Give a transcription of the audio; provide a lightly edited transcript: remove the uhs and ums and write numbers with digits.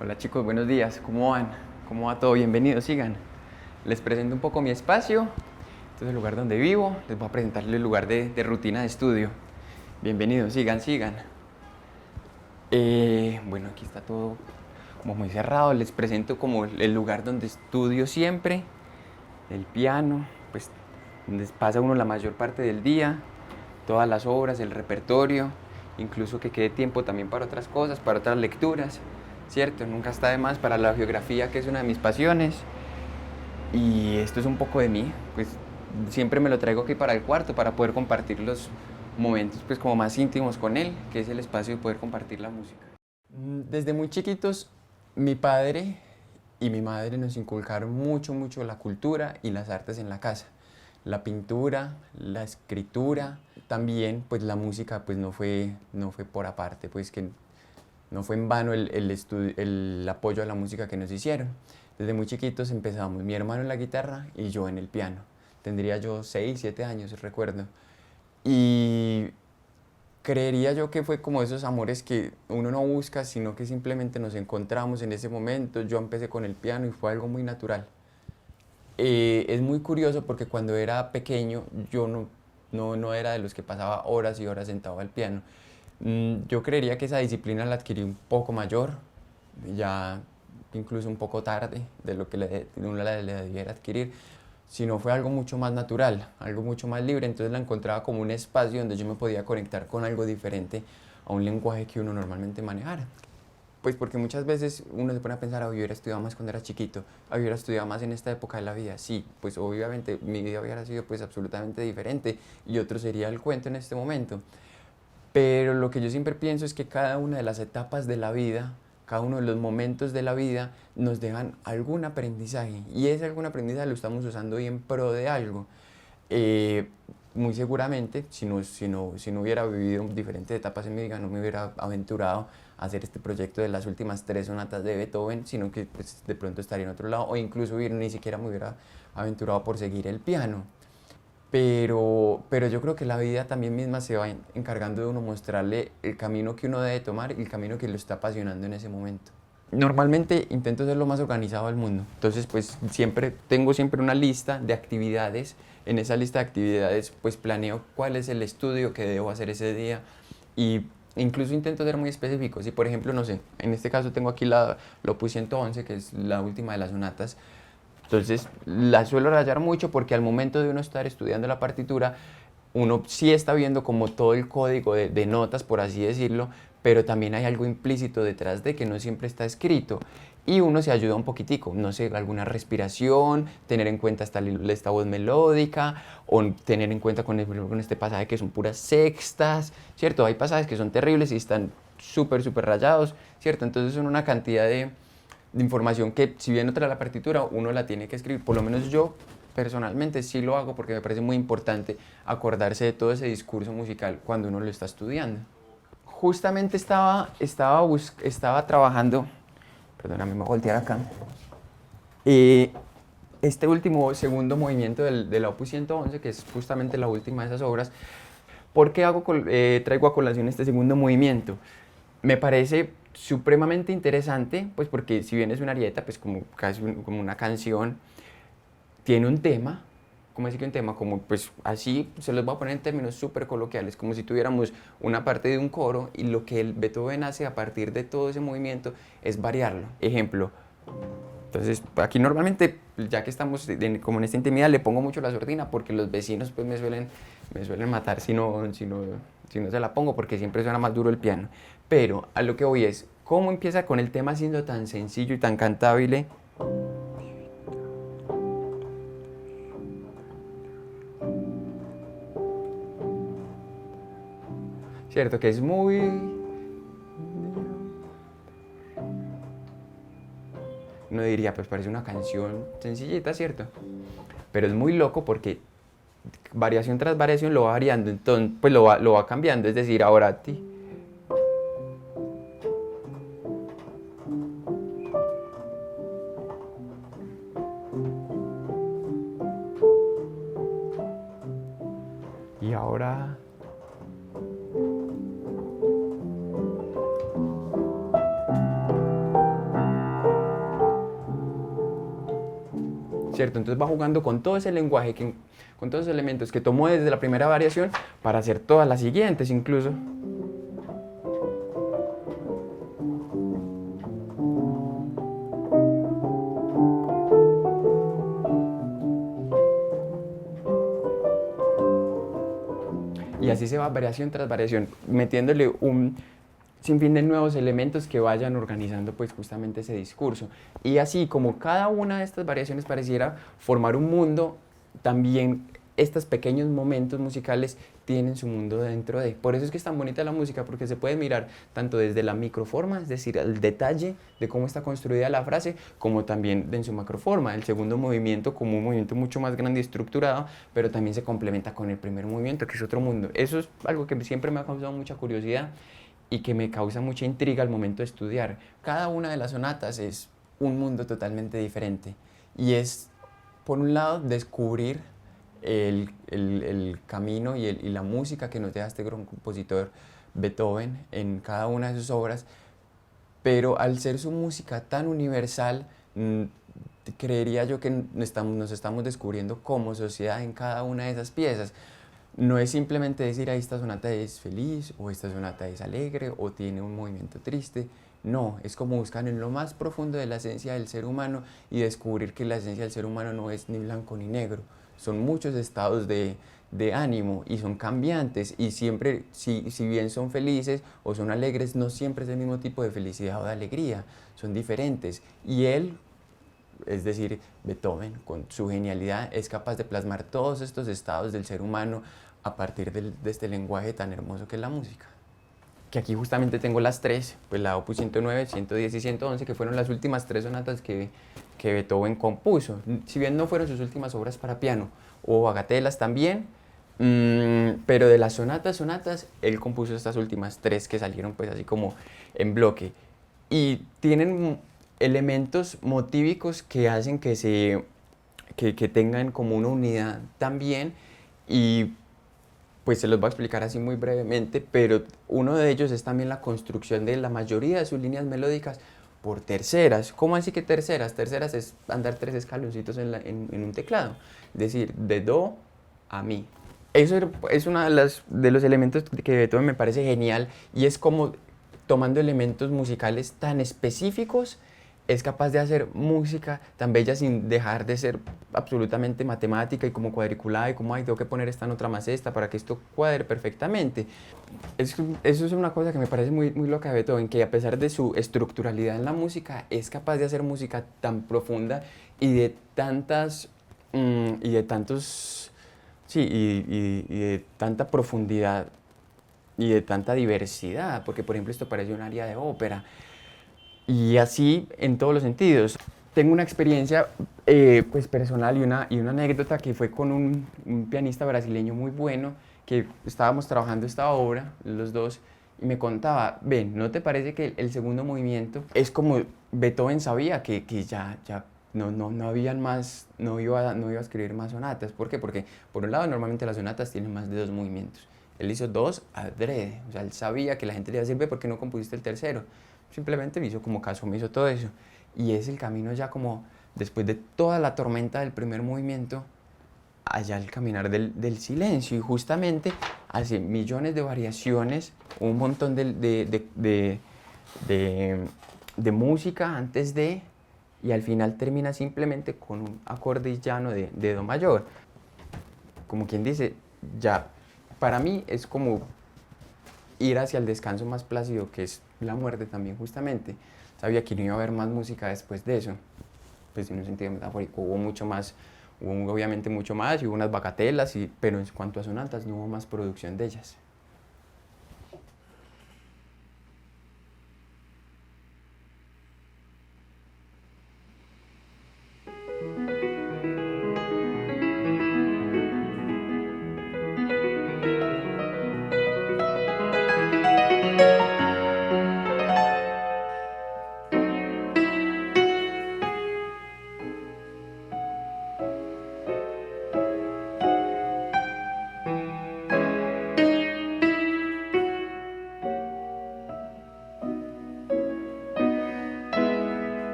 Hola chicos, buenos días, ¿cómo van? ¿Cómo va todo? Bienvenidos, sigan. Les presento un poco mi espacio. Este es el lugar donde vivo. Les voy a presentar el lugar de rutina de estudio. Bienvenidos, sigan. Bueno, aquí está todo como muy cerrado. Les presento como el lugar donde estudio siempre. El piano, pues donde pasa uno la mayor parte del día. Todas las obras, el repertorio. Incluso que quede tiempo también para otras cosas, para otras lecturas. ¿Cierto? Nunca está de más para la geografía, que es una de mis pasiones. Y esto es un poco de mí, pues siempre me lo traigo aquí para el cuarto para poder compartir los momentos pues como más íntimos con él, que es el espacio de poder compartir la música. Desde muy chiquitos, mi padre y mi madre nos inculcaron mucho la cultura y las artes en la casa. La pintura, la escritura, también pues la música pues no fue por aparte, pues que no fue en vano el apoyo a la música que nos hicieron. Desde muy chiquitos empezamos, mi hermano en la guitarra y yo en el piano. Tendría yo 6 7 años, recuerdo. Y creería yo que fue como esos amores que uno no busca, sino que simplemente nos encontramos en ese momento. Yo empecé con el piano y fue algo muy natural. Es muy curioso porque cuando era pequeño yo no era de los que pasaba horas y horas sentado al piano. Yo creería que esa disciplina la adquirí un poco mayor, ya incluso un poco tarde de lo que uno le debiera adquirir, sino fue algo mucho más natural, algo mucho más libre, entonces la encontraba como un espacio donde yo me podía conectar con algo diferente a un lenguaje que uno normalmente manejara. Pues porque muchas veces uno se pone a pensar, hubiera estudiado más cuando era chiquito, hubiera estudiado más en esta época de la vida. Sí, pues obviamente mi vida hubiera sido pues absolutamente diferente y otro sería el cuento en este momento. Pero lo que yo siempre pienso es que cada una de las etapas de la vida, cada uno de los momentos de la vida nos dejan algún aprendizaje y ese algún aprendizaje lo estamos usando hoy en pro de algo. Eh, Muy seguramente, si no hubiera vivido diferentes etapas en mi vida, no me hubiera aventurado a hacer este proyecto de las últimas tres sonatas de Beethoven, sino que pues, de pronto estaría en otro lado o incluso ni siquiera me hubiera aventurado por seguir el piano. Pero yo creo que la vida también misma se va encargando de uno mostrarle el camino que uno debe tomar y el camino que lo está apasionando en ese momento. Normalmente intento ser lo más organizado del mundo, entonces pues tengo siempre una lista de actividades. En esa lista de actividades pues planeo cuál es el estudio que debo hacer ese día y incluso intento ser muy específico. Si por ejemplo, no sé, en este caso tengo aquí la Opus 111, que es la última de las sonatas, entonces la suelo rayar mucho porque al momento de uno estar estudiando la partitura, uno sí está viendo como todo el código de notas, por así decirlo, pero también hay algo implícito detrás de que no siempre está escrito. Y uno se ayuda un poquitico, no sé, alguna respiración, tener en cuenta esta voz melódica, o tener en cuenta con este pasaje que son puras sextas, ¿cierto? Hay pasajes que son terribles y están súper rayados, ¿cierto? Entonces son una cantidad de información que si bien no trae la partitura, uno la tiene que escribir. Por lo menos yo personalmente sí lo hago porque me parece muy importante acordarse de todo ese discurso musical cuando uno lo está estudiando. Justamente estaba trabajando, perdóname, me voy a voltear acá, eh, este último segundo movimiento de la Opus 111, que es justamente la última de esas obras. ¿Por qué traigo a colación este segundo movimiento? Me parece supremamente interesante, pues porque si bien es una arieta, pues como casi como una canción, tiene un tema. ¿Cómo decir que un tema? Como pues así se los voy a poner en términos súper coloquiales, como si tuviéramos una parte de un coro y lo que el Beethoven hace a partir de todo ese movimiento es variarlo. Ejemplo, entonces aquí normalmente, ya que estamos como en esta intimidad, le pongo mucho la sordina porque los vecinos pues me suelen matar si no se la pongo porque siempre suena más duro el piano. Pero a lo que voy es, ¿cómo empieza con el tema siendo tan sencillo y tan cantable? ¿Cierto? Que es muy... Uno diría, pues parece una canción sencillita, ¿cierto? Pero es muy loco porque variación tras variación lo va variando, entonces pues lo va cambiando, es decir, ahora a ti. Y ahora... ¿cierto? Entonces va jugando con todo ese lenguaje, con todos esos elementos que tomó desde la primera variación para hacer todas las siguientes incluso. Y así se va variación tras variación, metiéndole un sinfín de nuevos elementos que vayan organizando pues justamente ese discurso. Y así como cada una de estas variaciones pareciera formar un mundo, también estos pequeños momentos musicales tienen su mundo dentro de. Por eso es que es tan bonita la música, porque se puede mirar tanto desde la microforma, es decir, el detalle de cómo está construida la frase, como también en su macroforma, el segundo movimiento como un movimiento mucho más grande y estructurado, pero también se complementa con el primer movimiento, que es otro mundo. Eso es algo que siempre me ha causado mucha curiosidad y que me causa mucha intriga al momento de estudiar. Cada una de las sonatas es un mundo totalmente diferente y es, por un lado, descubrir el camino y la música que nos deja este gran compositor Beethoven en cada una de sus obras, pero al ser su música tan universal, creería yo que nos estamos descubriendo como sociedad en cada una de esas piezas. No es simplemente decir, ahí esta sonata es feliz, o esta sonata es alegre, o tiene un movimiento triste. No, es como buscar en lo más profundo de la esencia del ser humano y descubrir que la esencia del ser humano no es ni blanco ni negro. Son muchos estados de ánimo y son cambiantes y siempre, si bien son felices o son alegres, no siempre es el mismo tipo de felicidad o de alegría, son diferentes. Y él, es decir, Beethoven, con su genialidad, es capaz de plasmar todos estos estados del ser humano a partir de este lenguaje tan hermoso que es la música. Que aquí justamente tengo las tres, pues la Opus 109, 110 y 111, que fueron las últimas tres sonatas que Beethoven compuso. Si bien no fueron sus últimas obras para piano, hubo bagatelas también, pero de las sonatas, él compuso estas últimas tres que salieron pues así como en bloque. Y tienen elementos motívicos que hacen que tengan como una unidad también, y pues se los voy a explicar así muy brevemente, pero uno de ellos es también la construcción de la mayoría de sus líneas melódicas por terceras. ¿Cómo así que terceras? Terceras es andar tres escaloncitos en un teclado, es decir, de do a mi. Eso es uno de los elementos que Beethoven me parece genial, y es como tomando elementos musicales tan específicos es capaz de hacer música tan bella sin dejar de ser absolutamente matemática y como cuadriculada y como, ay, tengo que poner esta nota más esta para que esto cuadre perfectamente. Eso es una cosa que me parece muy, muy loca de Beethoven, que a pesar de su estructuralidad en la música, es capaz de hacer música tan profunda y de tantas, y de tantos, sí, y de tanta profundidad y de tanta diversidad, porque por ejemplo esto parece un área de ópera. Y así en todos los sentidos. Tengo una experiencia pues personal y una anécdota que fue con un pianista brasileño muy bueno, que estábamos trabajando esta obra, los dos, y me contaba, ven, ¿no te parece que el segundo movimiento es como Beethoven sabía que ya no habían más, no iba a escribir más sonatas? ¿Por qué? Porque por un lado normalmente las sonatas tienen más de dos movimientos. Él hizo dos adrede, o sea, él sabía que la gente le iba a decir, ve, ¿por qué no compusiste el tercero? Simplemente me hizo como caso, me hizo todo eso. Y es el camino ya como, después de toda la tormenta del primer movimiento, allá el caminar del silencio. Y justamente hace millones de variaciones, un montón de música antes de, y al final termina simplemente con un acorde llano de do mayor. Como quien dice, ya, para mí es como ir hacia el descanso más plácido, que es la muerte también justamente. Sabía que no iba a haber más música después de eso, pues en un sentido metafórico hubo mucho más, hubo obviamente mucho más, y hubo unas bagatelas, pero en cuanto a sonatas no hubo más producción de ellas.